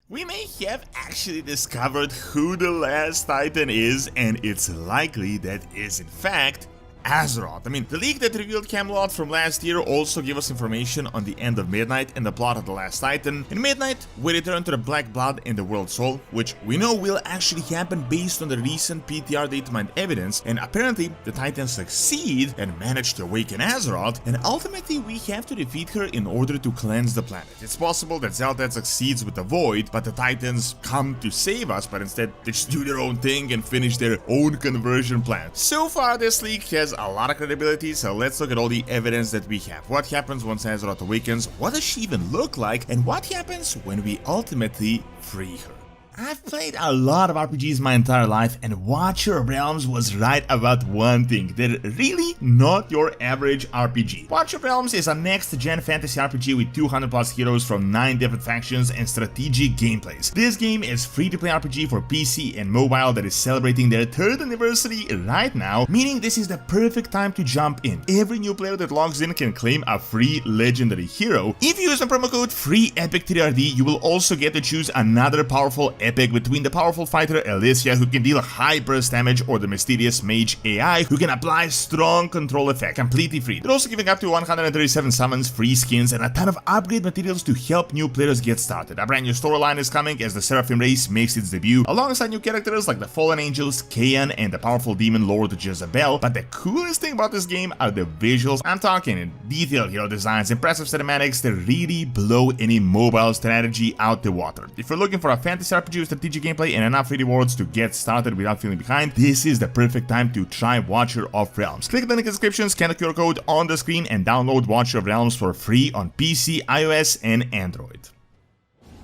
We may have actually discovered who the last Titan is, and it's likely that is in fact Azeroth. I mean, the leak that revealed Camelot from last year also gave us information on the end of Midnight and the plot of the last Titan. In Midnight, we return to the Black Blood and the World Soul, which we know will actually happen based on the recent PTR datamined evidence, and apparently the Titans succeed and manage to awaken Azeroth, and ultimately we have to defeat her in order to cleanse the planet. It's possible that Zelda succeeds with the Void, but the Titans come to save us, but instead they just do their own thing and finish their own conversion plan. So far, this leak has a lot of credibility, so let's look at all the evidence that we have. What happens once Azeroth awakens? What does she even look like? And what happens when we ultimately free her? I've played a lot of RPGs my entire life, and Watcher of Realms was right about one thing: they're really not your average RPG. Watcher of Realms is a next-gen fantasy RPG with 200 plus heroes from 9 different factions and strategic gameplays. This game is free-to-play RPG for PC and mobile that is celebrating their 3rd anniversary right now, meaning this is the perfect time to jump in. Every new player that logs in can claim a free legendary hero. If you use the promo code FREEEPIC3RD, you will also get to choose another powerful epic between the powerful fighter Alicia, who can deal high burst damage, or the mysterious mage AI, who can apply strong control effect completely free. They're also giving up to 137 summons, free skins, and a ton of upgrade materials to help new players get started. A brand new storyline is coming as the Seraphim race makes its debut, alongside new characters like the Fallen Angels, Kayan, and the powerful demon Lord Jezebel. But the coolest thing about this game are the visuals. I'm talking in detailed hero designs, impressive cinematics that really blow any mobile strategy out the water. If you're looking for a fantasy RPG with strategic gameplay and enough free rewards to get started without feeling behind, this is the perfect time to try Watcher of Realms. Click the link in the description, scan the QR code on the screen, and download Watcher of Realms for free on PC, iOS, and Android.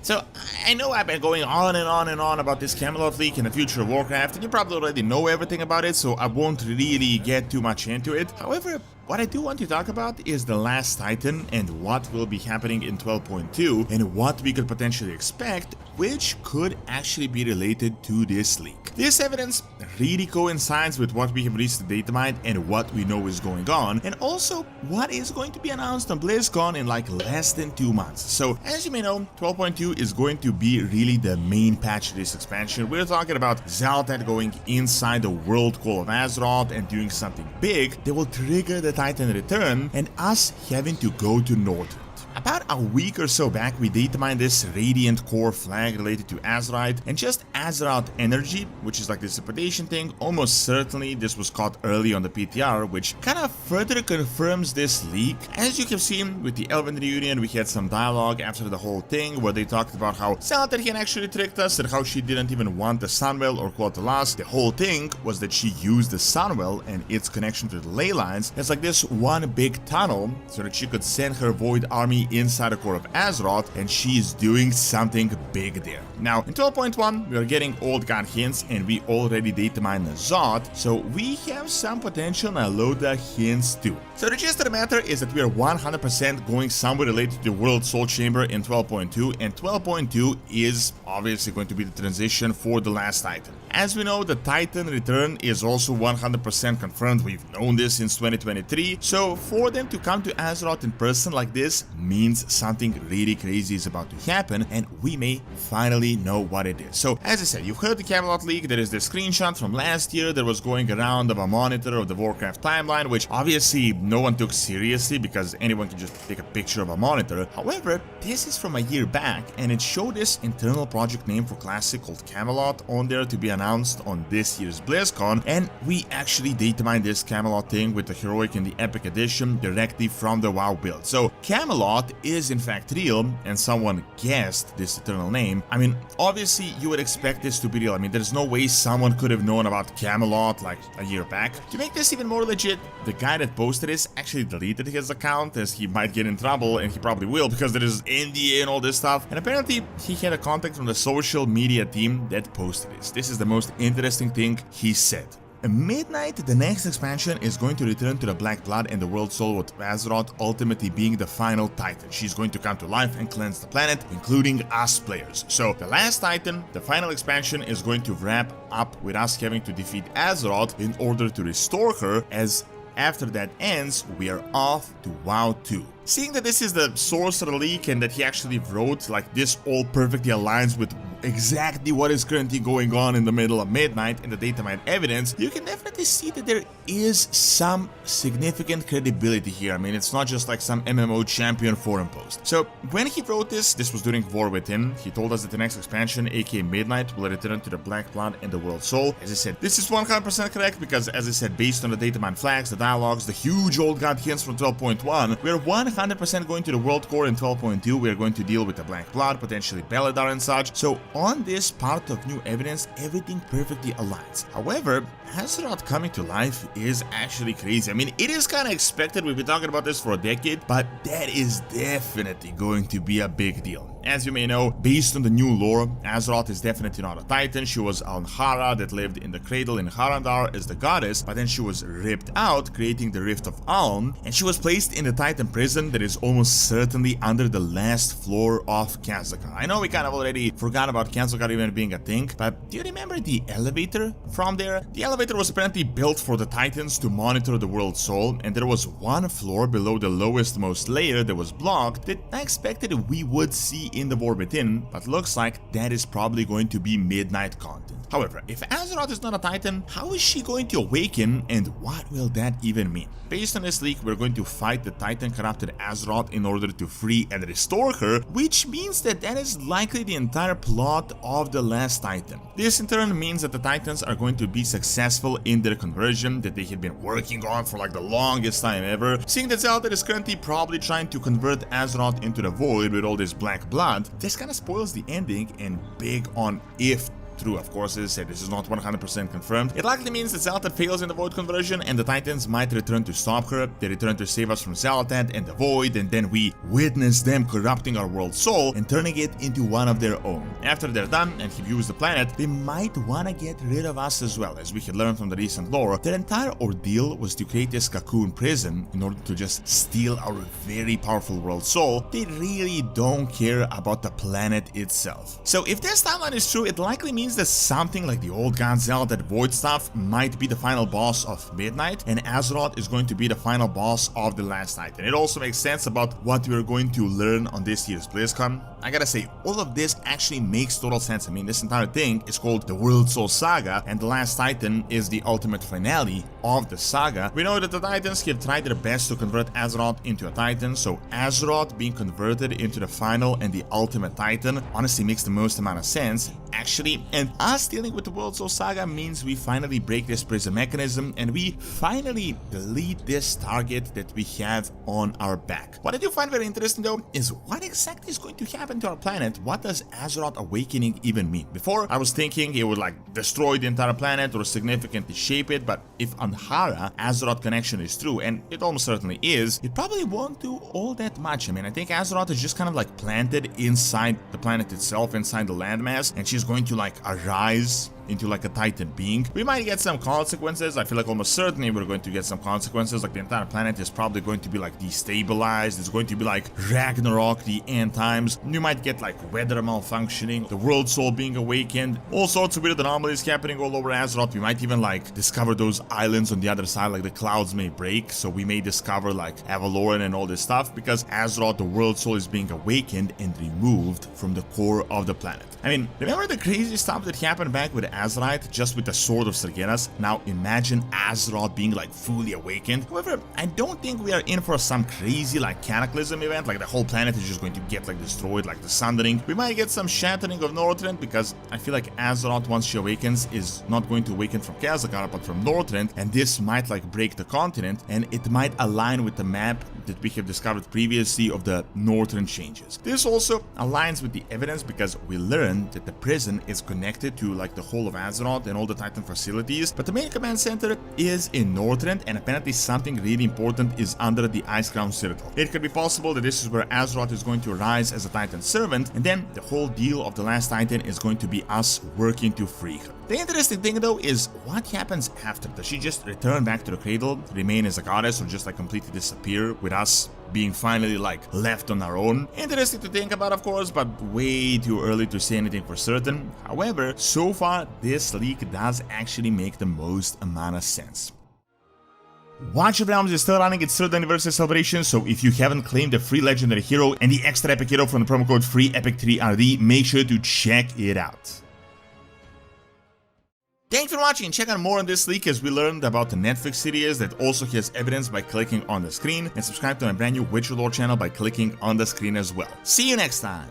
So, I know I've been going on and on and on about this Camelot leak and the future of Warcraft, and you probably already know everything about it, so I won't really get too much into it. However, what I do want to talk about is the last Titan and what will be happening in 12.2 and what we could potentially expect, which could actually be related to this leak. This evidence really coincides with what we have released to Datamine and what we know is going on, and also what is going to be announced on BlizzCon in like less than 2 months. So, as you may know, 12.2 is going to be really the main patch of this expansion. We're talking about Zelda going inside the world core of Azeroth and doing something big that will trigger the Titan return and us having to go to North. About a week or so back, we datamined this Radiant Core flag related to Azeroth and just Azeroth energy, which is like this interpretation thing. Almost certainly this was caught early on the PTR, which kind of further confirms this leak. As you have seen with the Elven reunion, we had some dialogue after the whole thing where they talked about how Zelda actually tricked us and how she didn't even want the Sunwell or Quotalas. The whole thing was that she used the Sunwell and its connection to the ley lines as like this one big tunnel so that she could send her Void army inside the core of Azeroth, and she's doing something big there. Now, in 12.1, we are getting old god hints, and we already datamined Azoth, so we have some potential Naloda hints too. So the gist of the matter is that we are 100% going somewhere related to the World Soul Chamber in 12.2, and 12.2 is obviously going to be the transition for the last Titan. As we know, the Titan return is also 100% confirmed. We've known this since 2023, so for them to come to Azeroth in person like this means something really crazy is about to happen, and we may finally know what it is. So, as I said, you've heard the Camelot leak. There is the screenshot from last year that was going around of a monitor of the Warcraft timeline, which obviously no one took seriously because anyone can just take a picture of a monitor. However, this is from a year back, and it showed this internal project name for Classic called Camelot on there to be announced on this year's BlizzCon, and we actually datamined this Camelot thing with the Heroic and the Epic Edition directly from the WoW build. So, Camelot is in fact real, and someone guessed this eternal name. I mean, obviously you would expect this to be real. I mean, there's no way someone could have known about Camelot like a year back. To make this even more legit, the guy that posted this actually deleted his account, as he might get in trouble, and he probably will because there is NDA and all this stuff, and apparently he had a contact from the social media team that posted this. This is the most interesting thing he said. At midnight, the next expansion is going to return to the Black Blood and the World Soul, with Azeroth ultimately being the final Titan. She's going to come to life and cleanse the planet, including us players. So, the last Titan, the final expansion, is going to wrap up with us having to defeat Azeroth in order to restore her as after that ends, we are off to WoW 2. Seeing that this is the sorcerer leak and that he actually wrote like this all perfectly aligns with exactly what is currently going on in the middle of midnight in the data mine evidence, you can definitely see that there is some significant credibility here. I mean, it's not just like some MMO champion forum post. So when he wrote this was during War Within. He told us that the next expansion, aka Midnight, will return to the Black Blood and the World Soul. As I said, this is 100% correct because, as I said, based on the data mine flags, the dialogues, the huge old god hints from 12.1, we're 100% going to the World Core in 12.2. We're going to deal with the Black Blood, potentially Belladar and such. So on this part of new evidence, everything perfectly aligns. However, Azeroth coming to life is actually crazy. I mean, it is kind of expected. We've been talking about this for a decade, but that is definitely going to be a big deal. As you may know, based on the new lore, Azeroth is definitely not a titan. She was Alnhara that lived in the cradle in Harandar as the goddess, but then she was ripped out, creating the Rift of Aln, and she was placed in the titan prison that is almost certainly under the last floor of Kazakar. I know we kind of already forgot about Kazakar even being a thing, but do you remember the elevator from there? The elevator was apparently built for the titans to monitor the world soul, and there was one floor below the lowest most layer that was blocked that I expected we would see in the War Within, but looks like that is probably going to be Midnight content. However, if Azeroth is not a titan, how is she going to awaken and what will that even mean? Based on this leak, we're going to fight the titan corrupted Azeroth in order to free and restore her, which means that is likely the entire plot of the last titan. This in turn means that the titans are going to be successful in their conversion that they had been working on for like the longest time ever. Seeing that Zelda is currently probably trying to convert Azeroth into the void with all this black blood, this kind of spoils the ending and big on if true. Of course, as I said, this is not 100% confirmed. It likely means that Xal'atath fails in the Void conversion and the Titans might return to stop her. They return to save us from Xal'atath and the Void, and then we witness them corrupting our world soul and turning it into one of their own. After they're done and he views the planet, they might wanna get rid of us as well. As we had learned from the recent lore, their entire ordeal was to create this cocoon prison in order to just steal our very powerful world soul. They really don't care about the planet itself. So if this timeline is true, it likely means that something like the old god Xal'atath Void stuff might be the final boss of Midnight, and Azeroth is going to be the final boss of the last Titan. It also makes sense about what we're going to learn on this year's BlizzCon. I gotta say, all of this actually makes total sense. I mean, this entire thing is called the World Soul Saga, and the last Titan is the ultimate finale of the saga. We know that the Titans have tried their best to convert Azeroth into a Titan, so Azeroth being converted into the final and the ultimate Titan honestly makes the most amount of sense, actually. And us dealing with the World Soul Saga means we finally break this prison mechanism and we finally delete this target that we have on our back. What I do find very interesting though is what exactly is going to happen to our planet. What does Azeroth Awakening even mean? Before I was thinking it would like destroy the entire planet or significantly shape it, but if Anhara Azeroth connection is true, and it almost certainly is, it probably won't do all that much. I mean, I think Azeroth is just kind of like planted inside the planet itself, inside the landmass, and she's going to like arise into like a Titan being. We might get some consequences. I feel like almost certainly we're going to get some consequences. Like the entire planet is probably going to be like destabilized. It's going to be like Ragnarok, the end times. You might get like weather malfunctioning, the world soul being awakened, all sorts of weird anomalies happening all over Azeroth. We might even like discover those islands on the other side, like the clouds may break, so we may discover like Avaloran and all this stuff, because Azeroth, the world soul, is being awakened and removed from the core of the planet. I mean, remember the crazy stuff that happened back with Azeroth, just with the Sword of Sergeras? Now imagine Azeroth being like fully awakened. However, I don't think we are in for some crazy like cataclysm event, like the whole planet is just going to get like destroyed, like the Sundering. We might get some shattering of Northrend, because I feel like Azeroth, once she awakens, is not going to awaken from Kazakar but from Northrend, and this might like break the continent, and it might align with the map that we have discovered previously of the Northrend changes. This also aligns with the evidence, because we learned that the prison is connected to like the whole of Azeroth and all the Titan facilities, but the main command center is in Northrend, and apparently something really important is under the Ice Crown Citadel. It could be possible that this is where Azeroth is going to rise as a Titan servant, and then the whole deal of the last Titan is going to be us working to free her. The interesting thing though is what happens after. Does she just return back to the cradle, remain as a goddess, or just like completely disappear with us being finally like left on our own? Interesting to think about, of course, but way too early to say anything for certain. However, so far this leak does actually make the most amount of sense. Watch of Realms is still running its 3rd anniversary celebration, so if you haven't claimed the free legendary hero and the extra epic hero from the promo code FREEEPIC3RD, make sure to check it out. Thanks for watching, and check out more on this leak as we learned about the Netflix series that also has evidence by clicking on the screen, and subscribe to my brand new Witcher Lore channel by clicking on the screen as well. See you next time!